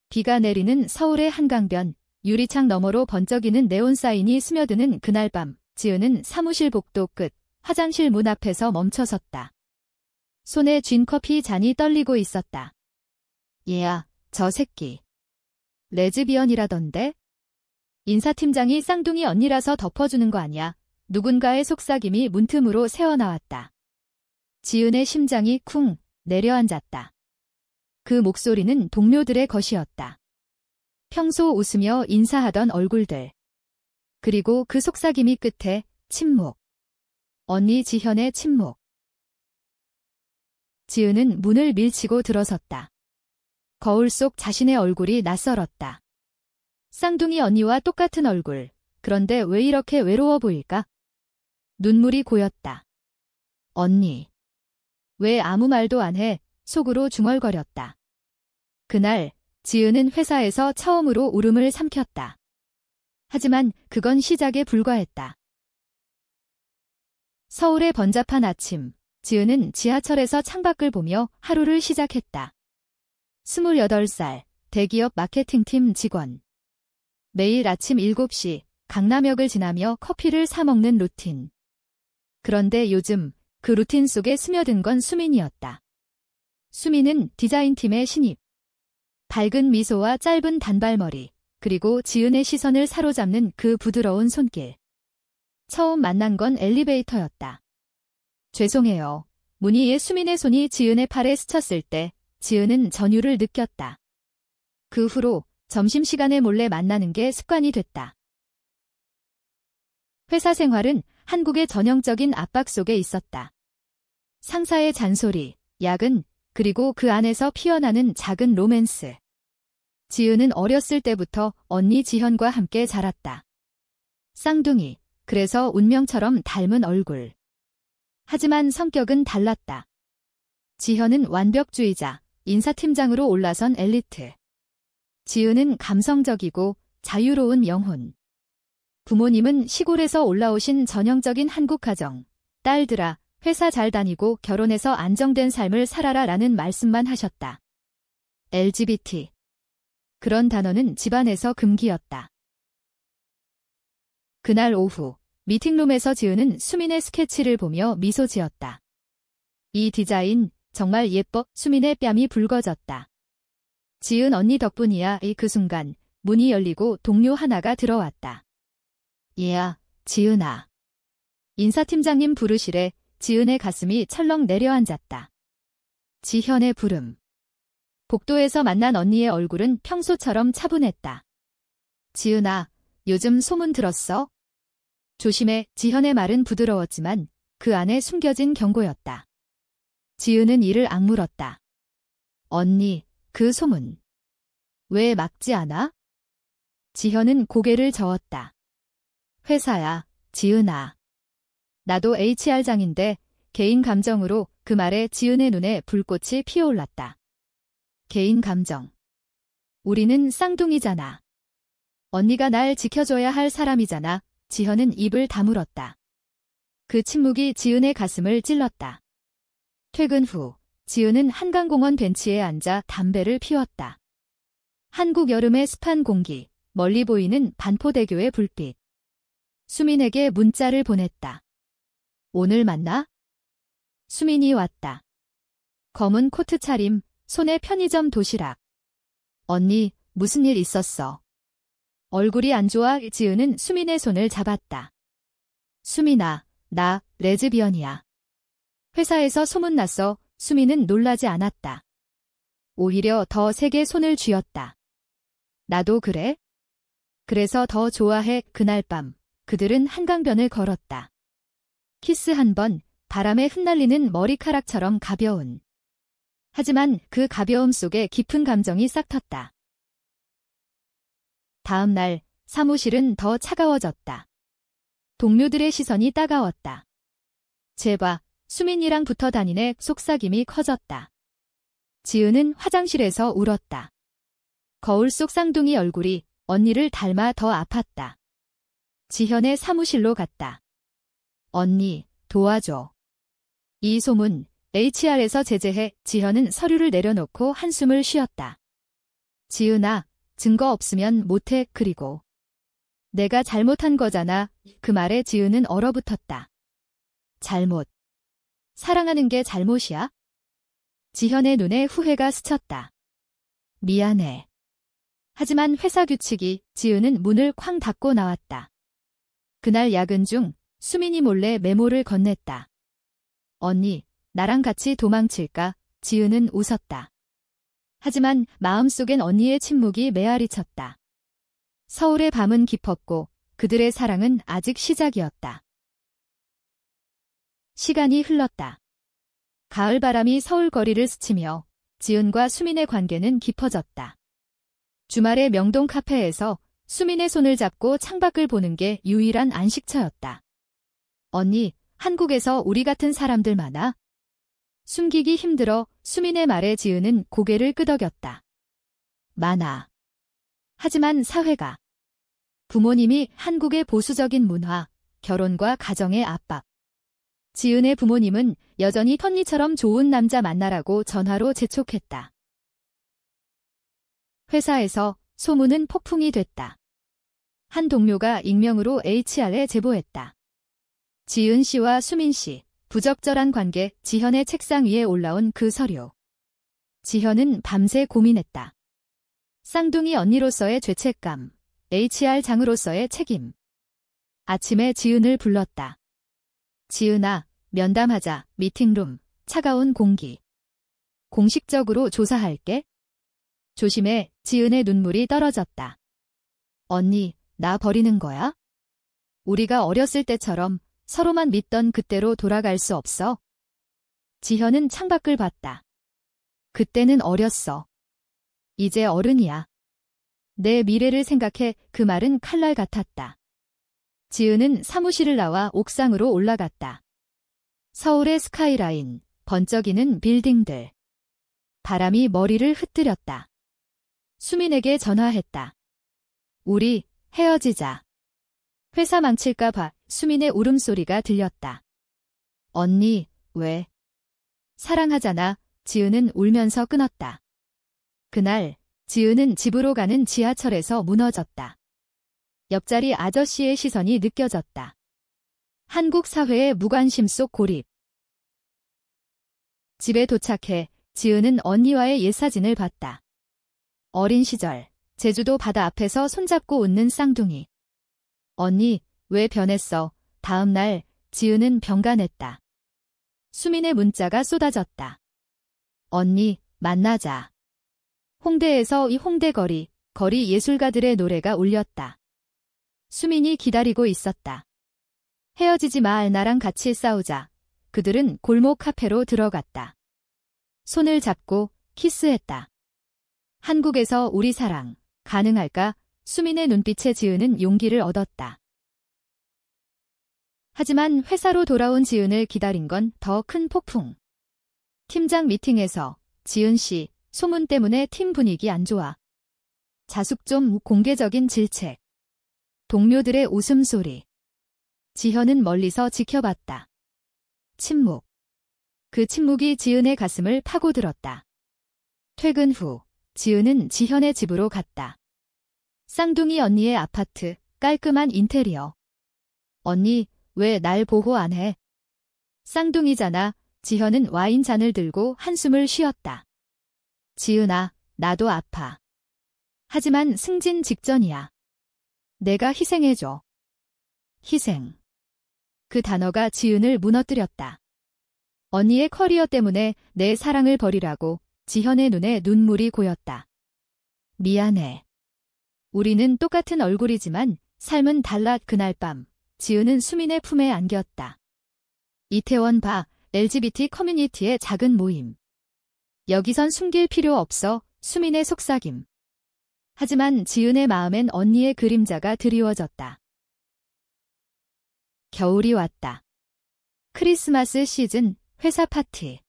비가 내리는 서울의 한강변, 유리창 너머로 번쩍이는 네온사인이 스며드는 그날 밤, 지은은 사무실 복도 끝, 화장실 문 앞에서 멈춰섰다. 손에 쥔 커피 잔이 떨리고 있었다. 얘야, 저 새끼. 레즈비언이라던데? 인사팀장이 쌍둥이 언니라서 덮어주는 거 아냐? 누군가의 속삭임이 문틈으로 새어나왔다. 지은의 심장이 쿵 내려앉았다. 그 목소리는 동료들의 것이었다. 평소 웃으며 인사하던 얼굴들. 그리고 그 속삭임이 끝에 침묵. 언니 지현의 침묵. 지은은 문을 밀치고 들어섰다. 거울 속 자신의 얼굴이 낯설었다. 쌍둥이 언니와 똑같은 얼굴. 그런데 왜 이렇게 외로워 보일까? 눈물이 고였다. 언니. 왜 아무 말도 안 해? 속으로 중얼거렸다. 그날 지은은 회사에서 처음으로 울음을 삼켰다. 하지만 그건 시작에 불과했다. 서울의 번잡한 아침, 지은은 지하철에서 창밖을 보며 하루를 시작했다. 28살, 대기업 마케팅팀 직원. 매일 아침 7시 강남역을 지나며 커피를 사 먹는 루틴. 그런데 요즘 그 루틴 속에 스며든 건 수민이었다. 수민은 디자인팀의 신입. 밝은 미소와 짧은 단발머리, 그리고 지은의 시선을 사로잡는 그 부드러운 손길. 처음 만난 건 엘리베이터였다. 죄송해요. 문의의 수민의 손이 지은의 팔에 스쳤을 때 지은은 전율을 느꼈다. 그 후로 점심시간에 몰래 만나는 게 습관이 됐다. 회사 생활은 한국의 전형적인 압박 속에 있었다. 상사의 잔소리, 야근, 그리고 그 안에서 피어나는 작은 로맨스. 지은은 어렸을 때부터 언니 지현과 함께 자랐다. 쌍둥이, 그래서 운명처럼 닮은 얼굴. 하지만 성격은 달랐다. 지현은 완벽주의자, 인사팀장으로 올라선 엘리트. 지은은 감성적이고 자유로운 영혼. 부모님은 시골에서 올라오신 전형적인 한국 가정. 딸들아, 회사 잘 다니고 결혼해서 안정된 삶을 살아라 라는 말씀만 하셨다. LGBT. 그런 단어는 집안에서 금기였다. 그날 오후, 미팅룸에서 지은은 수민의 스케치를 보며 미소 지었다. 이 디자인, 정말 예뻐. 수민의 뺨이 붉어졌다. 지은 언니 덕분이야. 그 순간, 문이 열리고 동료 하나가 들어왔다. 얘야, 지은아. 인사팀장님 부르시래. 지은의 가슴이 철렁 내려앉았다. 지현의 부름. 복도에서 만난 언니의 얼굴은 평소처럼 차분했다. 지은아, 요즘 소문 들었어? 조심해. 지현의 말은 부드러웠지만 그 안에 숨겨진 경고였다. 지은은 이를 악물었다. 언니, 그 소문. 왜 막지 않아? 지현은 고개를 저었다. 회사야, 지은아. 나도 HR장인데 개인 감정으로. 그 말에 지은의 눈에 불꽃이 피어올랐다. 개인 감정. 우리는 쌍둥이잖아. 언니가 날 지켜줘야 할 사람이잖아. 지현은 입을 다물었다. 그 침묵이 지은의 가슴을 찔렀다. 퇴근 후 지은은 한강공원 벤치에 앉아 담배를 피웠다. 한국 여름의 습한 공기, 멀리 보이는 반포대교의 불빛. 수민에게 문자를 보냈다. 오늘 만나? 수민이 왔다. 검은 코트 차림, 손에 편의점 도시락. 언니, 무슨 일 있었어? 얼굴이 안 좋아. 지은은 수민의 손을 잡았다. 수민아, 나 레즈비언이야. 회사에서 소문났어. 수민은 놀라지 않았다. 오히려 더 세게 손을 쥐었다. 나도 그래? 그래서 더 좋아해. 그날 밤 그들은 한강변을 걸었다. 키스 한 번, 바람에 흩날리는 머리카락처럼 가벼운. 하지만 그 가벼움 속에 깊은 감정이 싹텄다. 다음 날 사무실은 더 차가워졌다. 동료들의 시선이 따가웠다. 제발, 수민이랑 붙어 다니네. 속삭임이 커졌다. 지은은 화장실에서 울었다. 거울 속 쌍둥이 얼굴이 언니를 닮아 더 아팠다. 지현의 사무실로 갔다. 언니, 도와줘. 이 소문, HR에서 제재해. 지현은 서류를 내려놓고 한숨을 쉬었다. 지은아, 증거 없으면 못해. 그리고 내가 잘못한 거잖아. 그 말에 지은은 얼어붙었다. 잘못. 사랑하는 게 잘못이야? 지현의 눈에 후회가 스쳤다. 미안해. 하지만 회사 규칙이 지은은 문을 쾅 닫고 나왔다. 그날 야근 중 수민이 몰래 메모를 건넸다. 언니, 나랑 같이 도망칠까? 지은은 웃었다. 하지만 마음속엔 언니의 침묵이 메아리 쳤다. 서울의 밤은 깊었고 그들의 사랑은 아직 시작이었다. 시간이 흘렀다. 가을바람이 서울 거리를 스치며 지은과 수민의 관계는 깊어졌다. 주말에 명동 카페에서 수민의 손을 잡고 창밖을 보는 게 유일한 안식처였다. 언니, 한국에서 우리 같은 사람들 많아? 숨기기 힘들어 수민의 말에 지은은 고개를 끄덕였다. 많아. 하지만 사회가. 부모님이 한국의 보수적인 문화, 결혼과 가정의 압박. 지은의 부모님은 여전히 턴니처럼 좋은 남자 만나라고 전화로 재촉했다. 회사에서 소문은 폭풍이 됐다. 한 동료가 익명으로 HR에 제보했다. 지은 씨와 수민 씨, 부적절한 관계. 지현의 책상 위에 올라온 그 서류. 지현은 밤새 고민했다. 쌍둥이 언니로서의 죄책감, HR 장으로서의 책임. 아침에 지은을 불렀다. 지은아, 면담하자. 미팅룸, 차가운 공기. 공식적으로 조사할게. 조심해. 지은의 눈물이 떨어졌다. 언니, 나 버리는 거야? 우리가 어렸을 때처럼 서로만 믿던 그때로 돌아갈 수 없어? 지현은 창밖을 봤다. 그때는 어렸어. 이제 어른이야. 내 미래를 생각해. 그 말은 칼날 같았다. 지은은 사무실을 나와 옥상으로 올라갔다. 서울의 스카이라인, 번쩍이는 빌딩들. 바람이 머리를 흩뜨렸다. 수민에게 전화했다. 우리 헤어지자. 회사 망칠까 봐. 수민의 울음소리가 들렸다. 언니, 왜? 사랑하잖아. 지은은 울면서 끊었다. 그날 지은은 집으로 가는 지하철에서 무너졌다. 옆자리 아저씨의 시선이 느껴졌다. 한국 사회의 무관심 속 고립. 집에 도착해 지은은 언니와의 옛 사진을 봤다. 어린 시절, 제주도 바다 앞에서 손잡고 웃는 쌍둥이. 언니, 왜 변했어? 다음 날 지은은 병간했다. 수민의 문자가 쏟아졌다. 언니, 만나자. 홍대에서 이 홍대거리, 거리 예술가들의 노래가 울렸다. 수민이 기다리고 있었다. 헤어지지 마. 나랑 같이 싸우자. 그들은 골목 카페로 들어갔다. 손을 잡고 키스했다. 한국에서 우리 사랑, 가능할까? 수민의 눈빛에 지은은 용기를 얻었다. 하지만 회사로 돌아온 지은을 기다린 건 더 큰 폭풍. 팀장 미팅에서 지은 씨, 소문 때문에 팀 분위기 안 좋아. 자숙 좀. 공개적인 질책. 동료들의 웃음소리. 지현은 멀리서 지켜봤다. 침묵. 그 침묵이 지은의 가슴을 파고들었다. 퇴근 후 지은은 지현의 집으로 갔다. 쌍둥이 언니의 아파트, 깔끔한 인테리어. 언니, 왜 날 보호 안 해? 쌍둥이잖아. 지현은 와인잔을 들고 한숨을 쉬었다. 지은아, 나도 아파. 하지만 승진 직전이야. 내가 희생해줘. 희생. 그 단어가 지은을 무너뜨렸다. 언니의 커리어 때문에 내 사랑을 버리라고. 지현의 눈에 눈물이 고였다. 미안해. 우리는 똑같은 얼굴이지만 삶은 달라. 그날 밤 지은은 수민의 품에 안겼다. 이태원 바, LGBT 커뮤니티의 작은 모임. 여기선 숨길 필요 없어. 수민의 속삭임. 하지만 지은의 마음엔 언니의 그림자가 드리워졌다. 겨울이 왔다. 크리스마스 시즌, 회사 파티.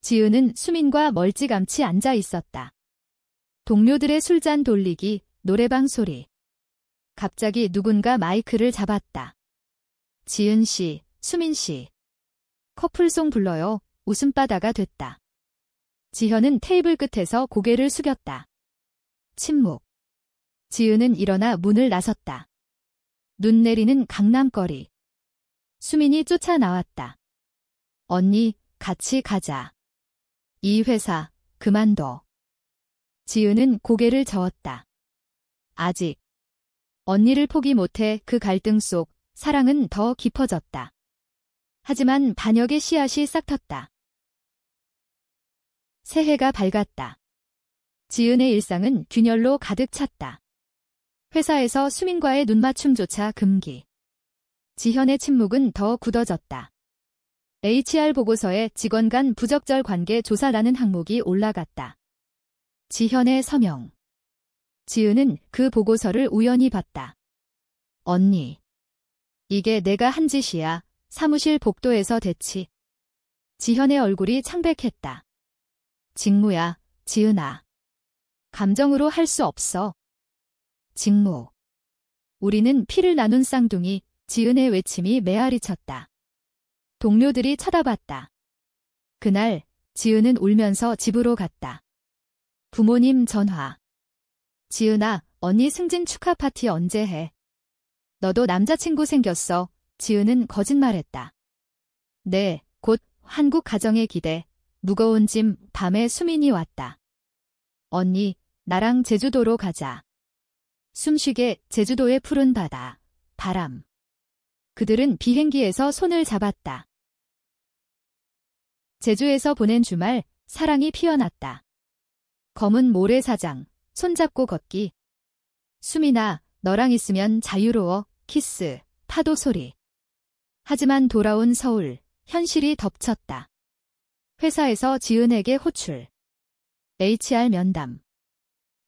지은은 수민과 멀찌감치 앉아 있었다. 동료들의 술잔 돌리기, 노래방 소리. 갑자기 누군가 마이크를 잡았다. 지은 씨, 수민 씨. 커플송 불러요. 웃음바다가 됐다. 지현은 테이블 끝에서 고개를 숙였다. 침묵. 지은은 일어나 문을 나섰다. 눈 내리는 강남거리. 수민이 쫓아 나왔다. 언니, 같이 가자. 이 회사, 그만둬. 지은은 고개를 저었다. 아직. 언니를 포기 못해 그 갈등 속 사랑은 더 깊어졌다. 하지만 반역의 씨앗이 싹텄다. 새해가 밝았다. 지은의 일상은 균열로 가득 찼다. 회사에서 수민과의 눈맞춤조차 금기. 지현의 침묵은 더 굳어졌다. HR 보고서에 직원 간 부적절 관계 조사라는 항목이 올라갔다. 지현의 서명. 지은은 그 보고서를 우연히 봤다. 언니. 이게 내가 한 짓이야. 사무실 복도에서 대치. 지현의 얼굴이 창백했다. 직무야, 지은아. 감정으로 할 수 없어. 직무. 우리는 피를 나눈 쌍둥이. 지은의 외침이 메아리 쳤다. 동료들이 쳐다봤다. 그날 지은은 울면서 집으로 갔다. 부모님 전화. 지은아, 언니 승진 축하 파티 언제 해? 너도 남자친구 생겼어. 지은은 거짓말했다. 네, 곧 한국 가정의 기대. 무거운 짐 밤에 수민이 왔다. 언니, 나랑 제주도로 가자. 숨쉬게 제주도의 푸른 바다, 바람. 그들은 비행기에서 손을 잡았다. 제주에서 보낸 주말, 사랑이 피어났다. 검은 모래사장, 손잡고 걷기. 수민아, 너랑 있으면 자유로워, 키스, 파도 소리. 하지만 돌아온 서울, 현실이 덮쳤다. 회사에서 지은에게 호출. HR 면담.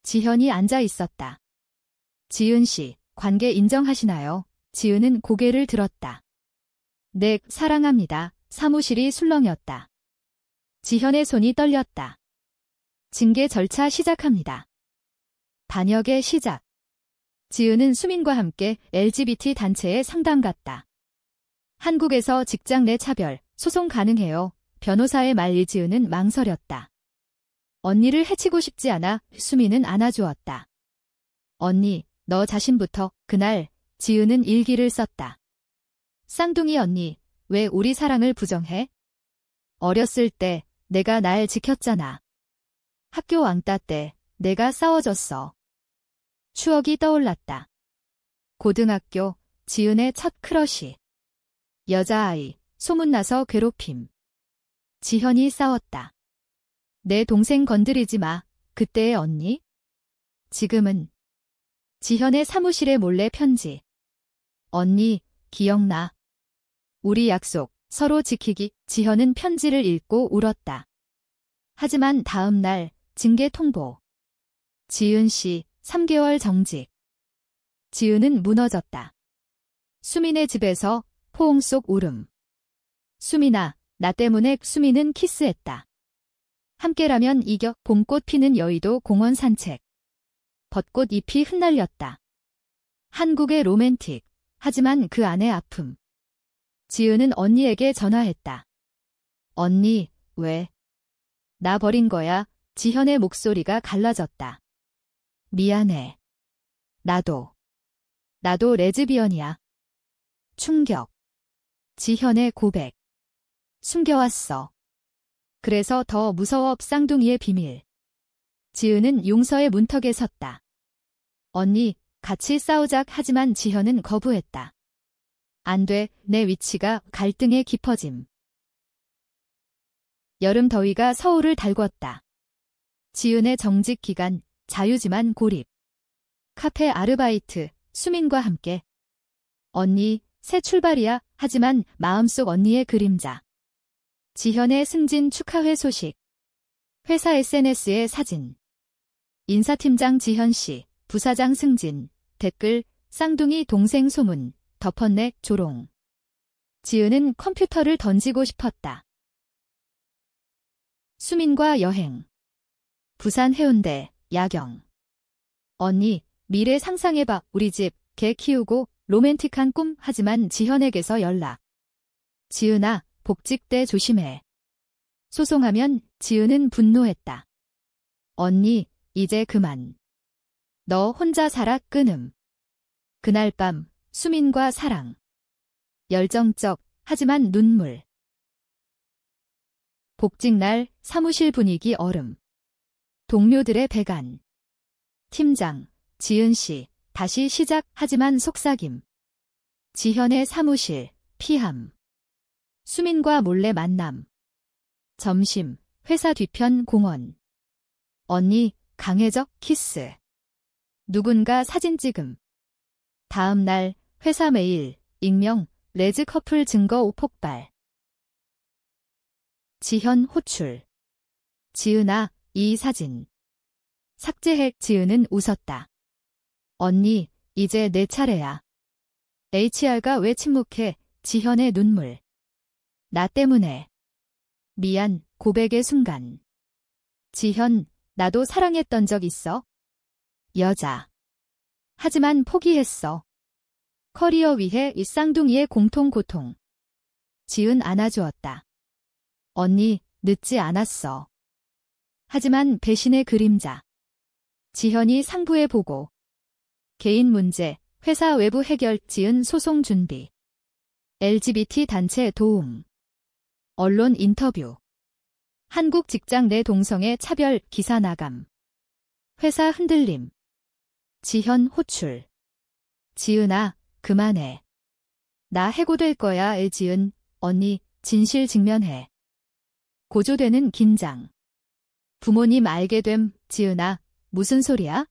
지현이 앉아 있었다. 지은 씨, 관계 인정하시나요? 지은은 고개를 들었다. 네, 사랑합니다. 사무실이 술렁였다. 지현의 손이 떨렸다. 징계 절차 시작합니다. 반역의 시작. 지은은 수민과 함께 LGBT 단체에 상담 갔다. 한국에서 직장 내 차별, 소송 가능해요. 변호사의 말 이지은은 망설였다. 언니를 해치고 싶지 않아 수민은 안아주었다. 언니, 너 자신부터. 그날 지은은 일기를 썼다. 쌍둥이 언니, 왜 우리 사랑을 부정해? 어렸을 때 내가 날 지켰잖아. 학교 왕따 때 내가 싸워줬어. 추억이 떠올랐다. 고등학교, 지은의 첫 크러쉬. 여자아이, 소문나서 괴롭힘. 지현이 싸웠다. 내 동생 건드리지 마. 그때의 언니? 지금은. 지현의 사무실에 몰래 편지. 언니, 기억나. 우리 약속, 서로 지키기. 지현은 편지를 읽고 울었다. 하지만 다음 날, 징계 통보. 지은 씨, 3개월 정직. 지은은 무너졌다. 수민의 집에서 포옹 속 울음. 수민아, 나 때문에. 수민은 키스했다. 함께라면 이겨. 봄꽃 피는 여의도 공원 산책. 벚꽃 잎이 흩날렸다. 한국의 로맨틱. 하지만 그 안의 아픔. 지은은 언니에게 전화했다. 언니, 왜? 나 버린 거야. 지현의 목소리가 갈라졌다. 미안해. 나도 레즈비언이야. 충격. 지현의 고백. 숨겨왔어. 그래서 더 무서워. 쌍둥이의 비밀. 지은은 용서의 문턱에 섰다. 언니, 같이 싸우자. 하지만 지현은 거부했다. 안 돼, 내 위치가. 갈등의 깊어짐. 여름 더위가 서울을 달궜다. 지은의 정직 기간, 자유지만 고립. 카페 아르바이트, 수민과 함께. 언니, 새 출발이야. 하지만 마음속 언니의 그림자. 지현의 승진 축하회 소식. 회사 SNS에 사진. 인사팀장 지현 씨, 부사장 승진. 댓글, 쌍둥이 동생 소문. 덮었네, 조롱. 지은은 컴퓨터를 던지고 싶었다. 수민과 여행. 부산 해운대, 야경. 언니, 미래 상상해봐. 우리 집, 개 키우고, 로맨틱한 꿈. 하지만 지현에게서 연락. 지은아, 복직때 조심해. 소송하면 지은은 분노했다. 언니, 이제 그만. 너 혼자 살아 끊음. 그날 밤 수민과 사랑. 열정적 하지만 눈물. 복직날 사무실 분위기 얼음. 동료들의 배간. 팀장 지은 씨 다시 시작 하지만 속삭임. 지현의 사무실 피함. 수민과 몰래 만남. 점심 회사 뒤편 공원. 언니 강혜적 키스. 누군가 사진 찍음. 다음 날 회사 메일 익명 레즈 커플 증거 폭발. 지현 호출. 지은아, 이 사진. 삭제해. 지은은 웃었다. 언니, 이제 내 차례야. HR가 왜 침묵해? 지현의 눈물. 나 때문에. 미안, 고백의 순간. 지현, 나도 사랑했던 적 있어? 여자. 하지만 포기했어. 커리어 위해 이 쌍둥이의 공통 고통. 지은 안아주었다. 언니, 늦지 않았어. 하지만 배신의 그림자. 지현이 상부에 보고. 개인 문제, 회사 외부 해결. 지은 소송 준비. LGBT 단체 도움. 언론 인터뷰. 한국 직장 내 동성애 차별 기사 나감. 회사 흔들림. 지현 호출. 지은아, 그만해. 나 해고될 거야. 지은, 언니, 진실 직면해. 고조되는 긴장. 부모님 알게 됨. 지은아, 무슨 소리야?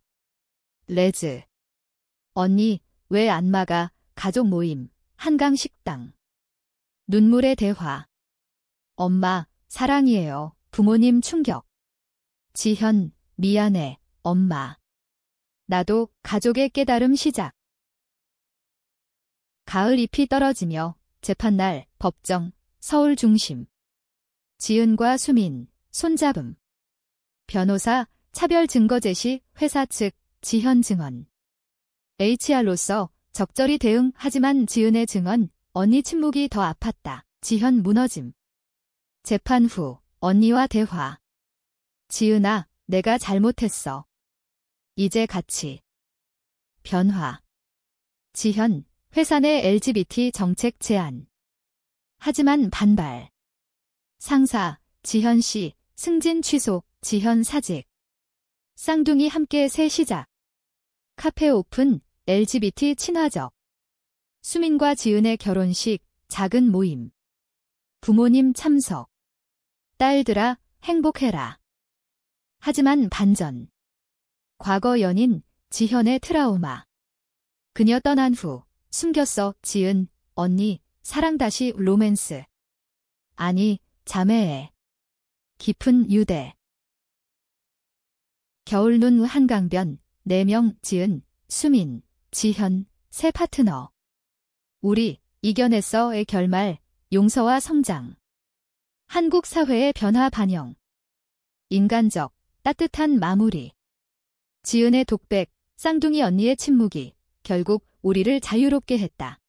레즈. 언니, 왜 안 막아? 가족 모임, 한강 식당. 눈물의 대화. 엄마, 사랑이에요. 부모님 충격. 지현, 미안해, 엄마. 나도 가족의 깨달음 시작. 가을 잎이 떨어지며 재판날 법정 서울 중심. 지은과 수민 손잡음. 변호사 차별 증거 제시. 회사 측 지현 증언. HR로서 적절히 대응하지만 지은의 증언. 언니 침묵이 더 아팠다. 지현 무너짐. 재판 후 언니와 대화. 지은아, 내가 잘못했어. 이제 같이. 변화. 지현, 회사 내 LGBT 정책 제안. 하지만 반발. 상사, 지현 씨, 승진 취소. 지현 사직. 쌍둥이 함께 새 시작. 카페 오픈, LGBT 친화적. 수민과 지은의 결혼식, 작은 모임. 부모님 참석. 딸들아, 행복해라. 하지만 반전. 과거 연인, 지현의 트라우마. 그녀 떠난 후, 숨겼어. 지은, 언니, 사랑 다시 로맨스. 아니, 자매애. 깊은 유대. 겨울눈 한강변, 4명. 지은, 수민, 지현, 새 파트너. 우리 이겨냈어의 결말, 용서와 성장. 한국 사회의 변화 반영. 인간적, 따뜻한 마무리. 지은의 독백, 쌍둥이 언니의 침묵이 결국 우리를 자유롭게 했다.